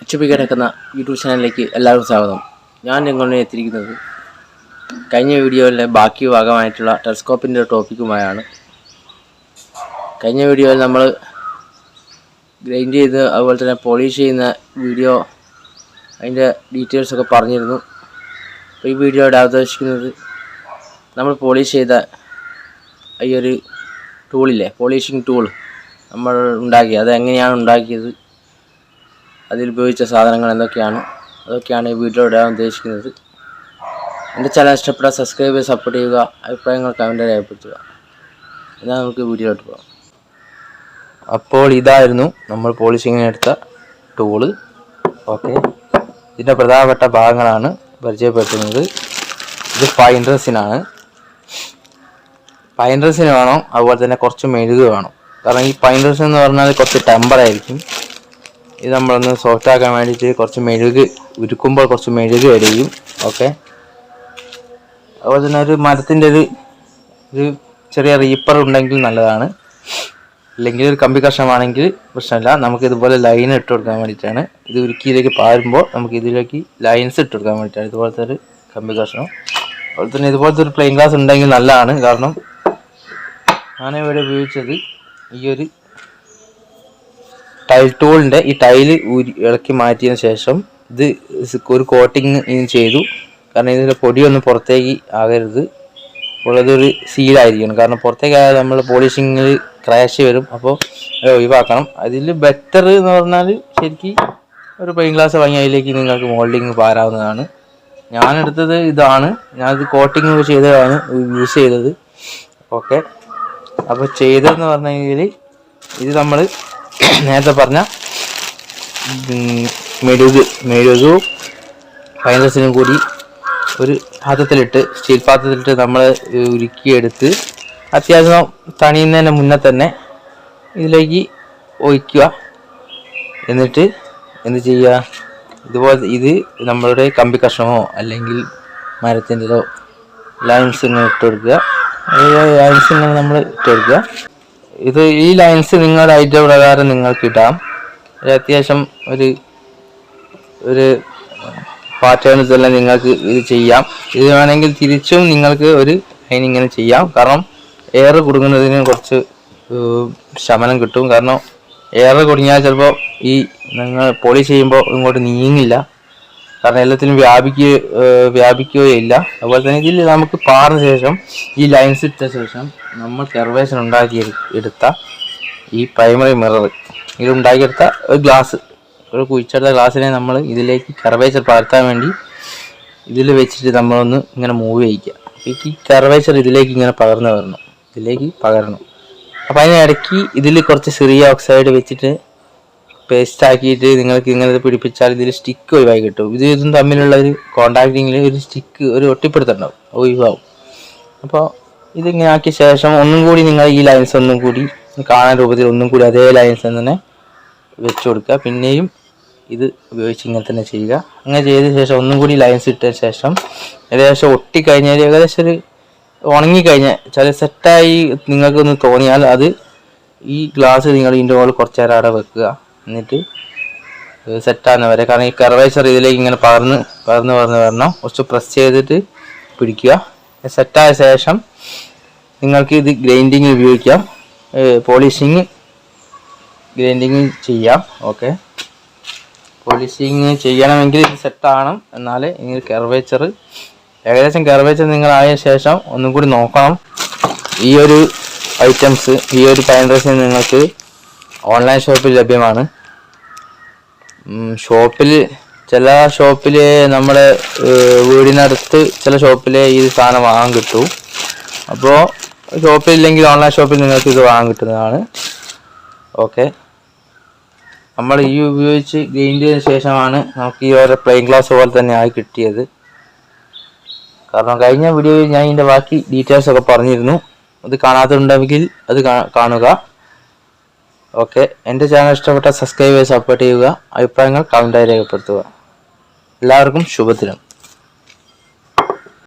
അച്ചുപി കിടക്കുന്ന യൂട്യൂബ് ചാനലിലേക്ക് എല്ലാവർക്കും സ്വാഗതം. ഞാൻ നിങ്ങളെ എത്തിയിരിക്കുന്നത് കഴിഞ്ഞ വീഡിയോയിലെ ബാക്കി ഭാഗമായിട്ടുള്ള ടെലസ്കോപ്പിൻ്റെ ടോപ്പിക്കുമായാണ്. കഴിഞ്ഞ വീഡിയോയിൽ നമ്മൾ ഗ്രൈൻഡ് ചെയ്ത് അതുപോലെ തന്നെ പോളിഷ് ചെയ്യുന്ന വീഡിയോ അതിൻ്റെ ഡീറ്റെയിൽസൊക്കെ പറഞ്ഞിരുന്നു. അപ്പോൾ ഈ വീഡിയോയുടെ അവതരിപ്പിക്കുന്നത് നമ്മൾ പോളിഷ് ചെയ്ത ഈ ഒരു ടൂളില്ലേ, പോളിഷിങ് ടൂൾ നമ്മൾ ഉണ്ടാക്കി അത് എങ്ങനെയാണ് ഉണ്ടാക്കിയത്, അതിലുപയോഗിച്ച സാധനങ്ങൾ അതൊക്കെയാണ് ഈ വീഡിയോ ഇടാൻ ഉദ്ദേശിക്കുന്നത്. എൻ്റെ ചാനൽ ഇഷ്ടപ്പെട്ടാൽ സബ്സ്ക്രൈബ് ചെയ്ത് സപ്പോർട്ട് ചെയ്യുക, അഭിപ്രായങ്ങൾ കമൻറ്റ് രേഖപ്പെടുത്തുക. എന്നാൽ നമുക്ക് വീഡിയോയിലോട്ട് പോകാം. അപ്പോൾ ഇതായിരുന്നു നമ്മൾ പോളിഷിങ്ങിന് എടുത്ത ടൂള്. ഓക്കെ, ഇതിൻ്റെ പ്രധാനപ്പെട്ട ഭാഗങ്ങളാണ് പരിചയപ്പെടുത്തുന്നത്. ഇത് പൈൻറസിനാണ്. പൈൻറസിന് വേണം, അതുപോലെ തന്നെ കുറച്ച് മെഴുക് വേണം. കാരണം ഈ പൈൻറസ് എന്ന് പറഞ്ഞാൽ കുറച്ച് ടെമ്പറായിരിക്കും. ഇത് നമ്മളൊന്ന് സോഫ്റ്റ് ആക്കാൻ വേണ്ടിയിട്ട് കുറച്ച് മെഴുക് ഉരുക്കുമ്പോൾ കുറച്ച് മെഴുക് അടിയും. ഓക്കെ, അതുപോലെ തന്നെ ഒരു മരത്തിൻ്റെ ഒരു ചെറിയ റീപ്പർ ഉണ്ടെങ്കിൽ നല്ലതാണ്. അല്ലെങ്കിൽ ഒരു കമ്പി കഷ്ണമാണെങ്കിൽ പ്രശ്നമില്ല. നമുക്ക് ഇതുപോലെ ലൈൻ ഇട്ട് കൊടുക്കാൻ വേണ്ടിയിട്ടാണ്. ഇത് ഉരുക്കിയിലേക്ക് പാരുമ്പോൾ നമുക്ക് ഇതിലേക്ക് ലൈൻസ് ഇട്ട് കൊടുക്കാൻ വേണ്ടിയിട്ടാണ് ഇതുപോലത്തെ ഒരു കമ്പി കഷ്ണം. അതുപോലെ തന്നെ ഇതുപോലത്തെ ഒരു പ്ലെയിൻ ഗ്ലാസ് ഉണ്ടെങ്കിൽ നല്ലതാണ്. കാരണം ഞാനിവിടെ ഉപയോഗിച്ചത് ഈ ഒരു ടൈൽ ടൂളിൻ്റെ ഈ ടൈല് ഇളക്കി മാറ്റിയതിന് ശേഷം ഇത് ഒരു കോട്ടിങ് ചെയ്തു. കാരണം ഇതിൻ്റെ പൊടിയൊന്നും പുറത്തേക്ക് ആകരുത്. അപ്പോൾ അതൊരു സീലായിരിക്കണം. കാരണം പുറത്തേക്ക് ആയാൽ നമ്മൾ പോളിഷിങ്ങിൽ ക്രാഷ് വരും. അപ്പോൾ ഒഴിവാക്കണം. അതിൽ ബെറ്റർ എന്ന് പറഞ്ഞാൽ ശരിക്കും ഒരു പെയിൻ ഗ്ലാസ് വാങ്ങി അതിലേക്ക് നിങ്ങൾക്ക് മോൾഡിങ് പാരാവുന്നതാണ്. ഞാനെടുത്തത് ഇതാണ്. ഞാനത് കോട്ടിങ് ചെയ്തതാണ് യൂസ് ചെയ്തത്. ഓക്കെ, അപ്പോൾ ചെയ്തതെന്ന് പറഞ്ഞു കഴിഞ്ഞാൽ ഇത് നമ്മൾ നേരത്തെ പറഞ്ഞ മെഴുകും പൈൻറസിനും കൂടി ഒരു പാത്രത്തിലിട്ട്, സ്റ്റീൽ പാത്രത്തിലിട്ട് നമ്മൾ ഉരുക്കിയെടുത്ത് അത്യാവശ്യം തണിയുന്നതിന് മുന്നേ തന്നെ ഇതിലേക്ക് ഒഴിക്കുക. എന്നിട്ട് എന്ത് ചെയ്യുക, ഇതുപോലെ ഇത് നമ്മളുടെ കമ്പി കഷ്ണമോ അല്ലെങ്കിൽ മരത്തിൻ്റെതോ ലൈൻസ് ഇങ്ങനെ ഇട്ട് കൊടുക്കുക. ലൈൻസ് ഇങ്ങനെ നമ്മൾ ഇട്ട് കൊടുക്കുക. ഈ ലൈൻസ് നിങ്ങളുടെ ഐറ്റം പ്രകാരം നിങ്ങൾക്ക് ഇടാം. അത്യാവശ്യം ഒരു പാറ്റേൺസ് എല്ലാം നിങ്ങൾക്ക് ഇത് ചെയ്യാം. ഇത് വേണമെങ്കിൽ തിരിച്ചും നിങ്ങൾക്ക് ഒരു ലൈൻ ഇങ്ങനെ ചെയ്യാം. കാരണം എയർ കുടുങ്ങുന്നതിന് കുറച്ച് ശമനം കിട്ടും. കാരണം എയർ കുടുങ്ങിയാൽ ചിലപ്പോൾ ഈ നിങ്ങൾ പോളിഷ് ചെയ്യുമ്പോൾ ഇങ്ങോട്ട് നീങ്ങില്ല. കാരണം എല്ലാത്തിനും വ്യാപിക്കുകയില്ല. അതുപോലെ തന്നെ ഇതിൽ നമുക്ക് പാറിന് ശേഷം ഈ ലൈൻസ് ഇട്ട ശേഷം നമ്മൾ കർവേഷൻ ഉണ്ടാക്കി എടുത്ത ഈ പ്രൈമറി മിറർ ഇതുണ്ടാക്കിയെടുത്ത ഒരു ഗ്ലാസ്, ഒരു കുഴിച്ചെടുത്ത ഗ്ലാസ്സിനെ നമ്മൾ ഇതിലേക്ക് കർവേച്ചർ പകർത്താൻ വേണ്ടി ഇതിൽ വെച്ചിട്ട് നമ്മളൊന്ന് ഇങ്ങനെ മൂവ് ചെയ്യിക്കുക. ഈ കർവേച്ചർ ഇതിലേക്ക് ഇങ്ങനെ പകരണം. അപ്പോൾ അതിനിടയ്ക്ക് ഇതിൽ കുറച്ച് സിറിയ ഓക്സൈഡ് വെച്ചിട്ട് പേസ്റ്റ് ആക്കിയിട്ട് നിങ്ങൾക്ക് ഇങ്ങനെ പിടിപ്പിച്ചാൽ ഇതിൽ സ്റ്റിക്ക് ഒഴിവായി കിട്ടും. ഇതും തമ്മിലുള്ള ഒരു കോണ്ടാക്റ്റിങ്ങിൽ ഒരു സ്റ്റിക്ക്, ഒരു ഒട്ടിപ്പിടുത്തുണ്ടാവും, ഒഴിവാവും. അപ്പോൾ ഇതിങ്ങനെ ആക്കിയ ശേഷം ഒന്നും കൂടി നിങ്ങൾ ഈ ലൈൻസ് ഒന്നും കൂടി കാണാൻ രൂപത്തിൽ ഒന്നും കൂടി അതേ ലൈൻസ് തന്നെ വെച്ച് കൊടുക്കുക. പിന്നെയും ഇത് ഉപയോഗിച്ച് ഇങ്ങനെ തന്നെ ചെയ്യുക. അങ്ങനെ ചെയ്ത ശേഷം ഒന്നും കൂടി ലൈൻസ് ഇട്ട ശേഷം ഏകദേശം ഒട്ടിക്കഴിഞ്ഞാൽ, ഏകദേശം ഒരു ഉണങ്ങിക്കഴിഞ്ഞാൽ, ചില സെറ്റായി നിങ്ങൾക്കൊന്ന് തോന്നിയാൽ അത് ഈ ഗ്ലാസ് നിങ്ങൾ ഇതിൻ്റെ മുകളിൽ കുറച്ച് നേരം അവിടെ വെക്കുക. എന്നിട്ട് സെറ്റാകുന്നവരെ, കാരണം ഈ കർവേച്ചർ ഇതിലേക്ക് ഇങ്ങനെ പകർന്ന് വരണം. കുറച്ച് പ്രസ് ചെയ്തിട്ട് പിടിക്കുക. സെറ്റായ ശേഷം നിങ്ങൾക്ക് ഇത് ഗ്രൈൻഡിങ് ഉപയോഗിക്കാം, ഗ്രൈൻഡിങ് ചെയ്യാം. ഓക്കെ, പോളിഷിങ് ചെയ്യണമെങ്കിൽ ഇത് സെറ്റാകണം. എന്നാലേ നിങ്ങൾ ഏകദേശം കർവേച്ചർ നിങ്ങളായ ശേഷം ഒന്നും കൂടി നോക്കണം. ഈ ഒരു ഐറ്റംസ്, ഈ ഒരു പൈൻറസിന് നിങ്ങൾക്ക് ഓൺലൈൻ ഷോപ്പിൽ ലഭ്യമാണ്. ചില ഷോപ്പിൽ നമ്മുടെ വീടിനടുത്ത് ചില ഷോപ്പിൽ ഈ സാധനം വാങ്ങാൻ കിട്ടും. അപ്പോൾ ഷോപ്പിലില്ലെങ്കിൽ ഓൺലൈൻ ഷോപ്പിൽ നിങ്ങൾക്ക് ഇത് വാങ്ങാൻ കിട്ടുന്നതാണ്. ഓക്കെ, നമ്മൾ ഈ ഉപയോഗിച്ച് ഗ്രൈൻഡ് ചെയ്തതിന് ശേഷമാണ് നമുക്ക് ഈ ഓരോ പ്ലെയിൻ ഗ്ലാസ് പോലെ തന്നെ ആയി കിട്ടിയത്. കാരണം കഴിഞ്ഞ വീഡിയോയിൽ ഞാൻ ഇതിൻ്റെ ബാക്കി ഡീറ്റെയിൽസൊക്കെ പറഞ്ഞിരുന്നു. അത് കാണാത്തുണ്ടെങ്കിൽ അത് കാണുക. ഓക്കെ, എൻ്റെ ചാനൽ ഇഷ്ടപ്പെട്ട സബ്സ്ക്രൈബ് ചെയ്ത് സപ്പോർട്ട് ചെയ്യുക, അഭിപ്രായങ്ങൾ കമൻറ്റായി രേഖപ്പെടുത്തുക. എല്ലാവർക്കും ശുഭദിനം.